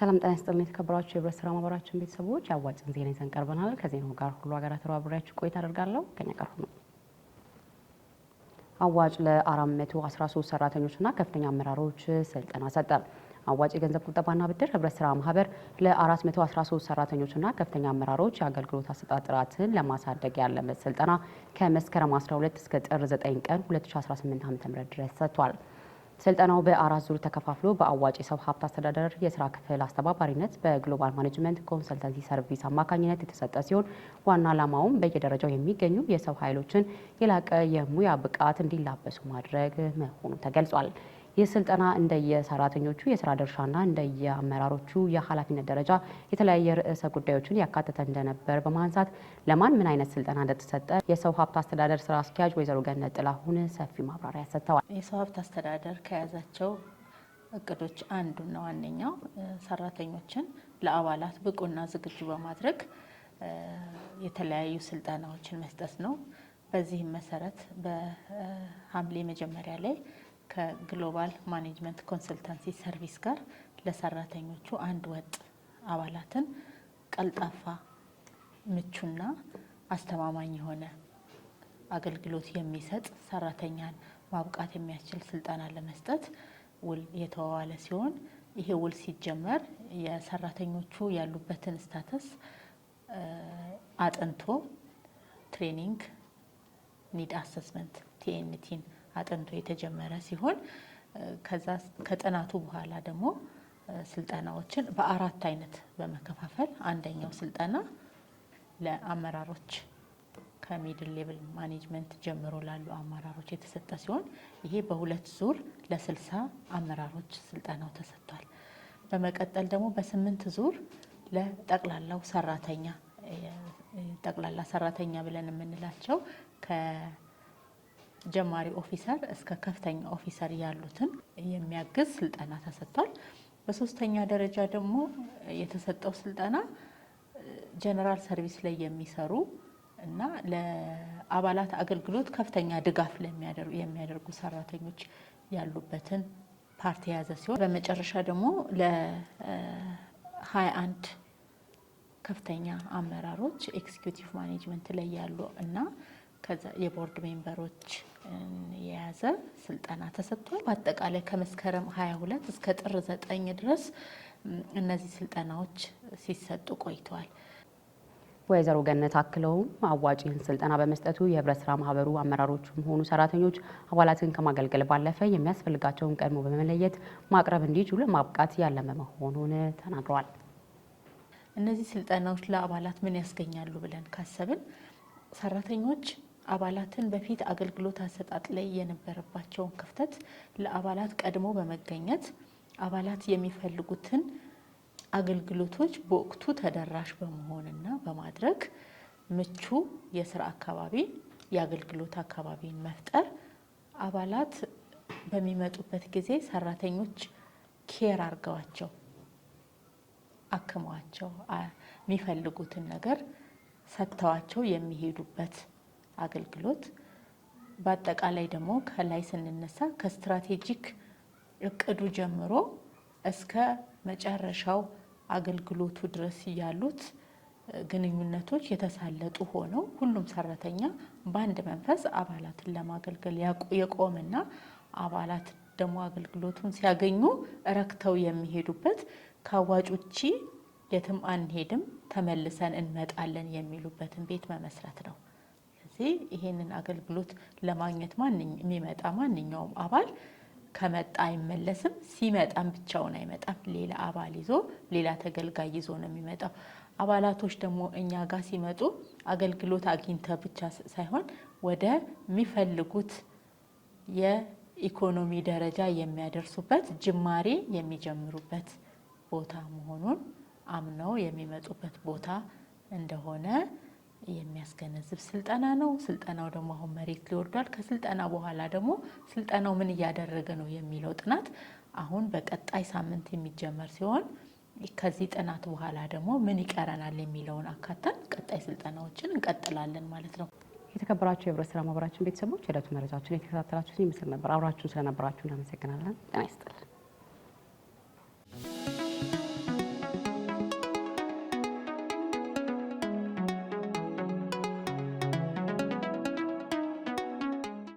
ሰላም ጤና ይስጥልኝ የተከበራችሁ የህብረት ስራ ማህበራችን ቤተሰቦች ያዋጭን ዜና ይዘን ቀርበናል። ከዜናው ጋር ሁሉ ሀገራት ተባብሬያችሁ ቆይታ አደርጋለሁ። ከኛ ጋር ሁኑ። አዋጭ ለ413 ሰራተኞችና ከፍተኛ አመራሮች ስልጠና ሰጠ። አዋጭ የገንዘብ ቁጠባና ብድር ህብረት ስራ ማህበር ለ413 ሰራተኞችና ከፍተኛ አመራሮች የአገልግሎት አሰጣጥ ጥራትን ለማሳደግ ያለመ ስልጠና ከመስከረም 12 እስከ ጥር 9 ቀን 2018 ዓ.ም ድረስ ሰጥቷል። ስልጠናው በአራት ዙር ተከፋፍሎ በአዋጭ የሰው ሀብት አስተዳደር የስራ ክፍል አስተባባሪነት በግሎባል ማኔጅመንት ኮንሰልተንሲ ሰርቪስ አማካኝነት የተሰጠ ሲሆን ዋና ዓላማውም በየደረጃው የሚገኙ የሰው ኃይሎችን የላቀ የሙያ ብቃት እንዲላበሱ ማድረግ መሆኑ ተገልጿል። ይህ ስልጠና እንደየሰራተኞቹ የስራ ድርሻና እንደየአመራሮቹ የኃላፊነት ደረጃ የተለያየ ርዕሰ ጉዳዮችን ያካተተ እንደነበር በማንሳት ለማን ምን አይነት ስልጠና እንደተሰጠ የሰው ሀብት አስተዳደር ስራ አስኪያጅ ወይዘሮ ገነት ጥላሁን ሰፊ ማብራሪያ ሰጥተዋል። የሰው ሀብት አስተዳደር ከያዛቸው እቅዶች አንዱና ዋነኛው ሰራተኞችን ለአባላት ብቁና ዝግጁ በማድረግ የተለያዩ ስልጠናዎችን መስጠት ነው። በዚህም መሰረት በሐምሌ መጀመሪያ ላይ ከግሎባል ማኔጅመንት ኮንሰልተንሲ ሰርቪስ ጋር ለሰራተኞቹ አንድ ወጥ አባላትን ቀልጣፋ፣ ምቹና አስተማማኝ የሆነ አገልግሎት የሚሰጥ ሰራተኛን ማብቃት የሚያስችል ስልጠና ለመስጠት ውል የተዋዋለ ሲሆን ይሄ ውል ሲጀመር የሰራተኞቹ ያሉበትን ስታተስ አጥንቶ ትሬኒንግ ኒድ አሰስመንት ቲኤንቲን አጥንቶ የተጀመረ ሲሆን ከዛ ከጥናቱ በኋላ ደግሞ ስልጠናዎችን በአራት አይነት በመከፋፈል አንደኛው ስልጠና ለአመራሮች ከሚድል ሌቭል ማኔጅመንት ጀምሮ ላሉ አመራሮች የተሰጠ ሲሆን ይሄ በሁለት ዙር ለ60 አመራሮች ስልጠናው ተሰጥቷል። በመቀጠል ደግሞ በ8 ዙር ለጠቅላላው ሰራተኛ ጠቅላላ ሰራተኛ ብለን የምንላቸው ጀማሪ ኦፊሰር እስከ ከፍተኛ ኦፊሰር ያሉትን የሚያግዝ ስልጠና ተሰጥቷል። በሶስተኛ ደረጃ ደግሞ የተሰጠው ስልጠና ጀነራል ሰርቪስ ላይ የሚሰሩ እና ለአባላት አገልግሎት ከፍተኛ ድጋፍ የሚያደርጉ ሰራተኞች ያሉበትን ፓርቲ የያዘ ሲሆን በመጨረሻ ደግሞ ለ21 ከፍተኛ አመራሮች ኤክዚኪዩቲቭ ማኔጅመንት ላይ ያሉ እና ከዛ የቦርድ ሜምበሮች የያዘ ስልጠና ተሰጥቷል። በአጠቃላይ ከመስከረም 22 እስከ ጥር 9 ድረስ እነዚህ ስልጠናዎች ሲሰጡ ቆይተዋል። ወይዘሮ ገነት አክለውም አዋጭን ስልጠና በመስጠቱ የህብረት ስራ ማህበሩ አመራሮችም ሆኑ ሰራተኞች አባላትን ከማገልገል ባለፈ የሚያስፈልጋቸውን ቀድሞ በመለየት ማቅረብ እንዲችሉ ለማብቃት ያለመ መሆኑን ተናግረዋል። እነዚህ ስልጠናዎች ለአባላት ምን ያስገኛሉ ብለን ካሰብን ሰራተኞች አባላትን በፊት አገልግሎት አሰጣጥ ላይ የነበረባቸውን ክፍተት ለአባላት ቀድሞ በመገኘት አባላት የሚፈልጉትን አገልግሎቶች በወቅቱ ተደራሽ በመሆንና በማድረግ ምቹ የስራ አካባቢ የአገልግሎት አካባቢን መፍጠር አባላት በሚመጡበት ጊዜ ሰራተኞች ኬር አርገዋቸው አክመዋቸው የሚፈልጉትን ነገር ሰጥተዋቸው የሚሄዱበት አገልግሎት በአጠቃላይ ደግሞ ከላይ ስንነሳ ከስትራቴጂክ እቅዱ ጀምሮ እስከ መጨረሻው አገልግሎቱ ድረስ ያሉት ግንኙነቶች የተሳለጡ ሆነው ሁሉም ሰራተኛ በአንድ መንፈስ አባላትን ለማገልገል የቆመና አባላት ደግሞ አገልግሎቱን ሲያገኙ ረክተው የሚሄዱበት ከአዋጭ ውጪ የትም አንሄድም ተመልሰን እንመጣለን የሚሉበትን ቤት መመስረት ነው። ስለዚህ ይሄንን አገልግሎት ለማግኘት የሚመጣ ማንኛውም አባል ከመጣ አይመለስም። ሲመጣም ብቻውን አይመጣም። ሌላ አባል ይዞ ሌላ ተገልጋይ ይዞ ነው የሚመጣው። አባላቶች ደግሞ እኛ ጋር ሲመጡ አገልግሎት አግኝተው ብቻ ሳይሆን ወደ የሚፈልጉት የኢኮኖሚ ደረጃ የሚያደርሱበት ጅማሬ የሚጀምሩበት ቦታ መሆኑን አምነው የሚመጡበት ቦታ እንደሆነ የሚያስገነዝብ ስልጠና ነው። ስልጠናው ደግሞ አሁን መሬት ላይ ወርዷል። ከስልጠና በኋላ ደግሞ ስልጠናው ምን እያደረገ ነው የሚለው ጥናት አሁን በቀጣይ ሳምንት የሚጀመር ሲሆን ከዚህ ጥናት በኋላ ደግሞ ምን ይቀረናል የሚለውን አካተን ቀጣይ ስልጠናዎችን እንቀጥላለን ማለት ነው። የተከበራችሁ የህብረት ስራ ማህበራችን ቤተሰቦች የዕለቱ መረጃችን የተከታተላችሁትን ይመስል ነበር። አብራችሁን ስለነበራችሁ እናመሰግናለን። ጤና ይስጥልኝ።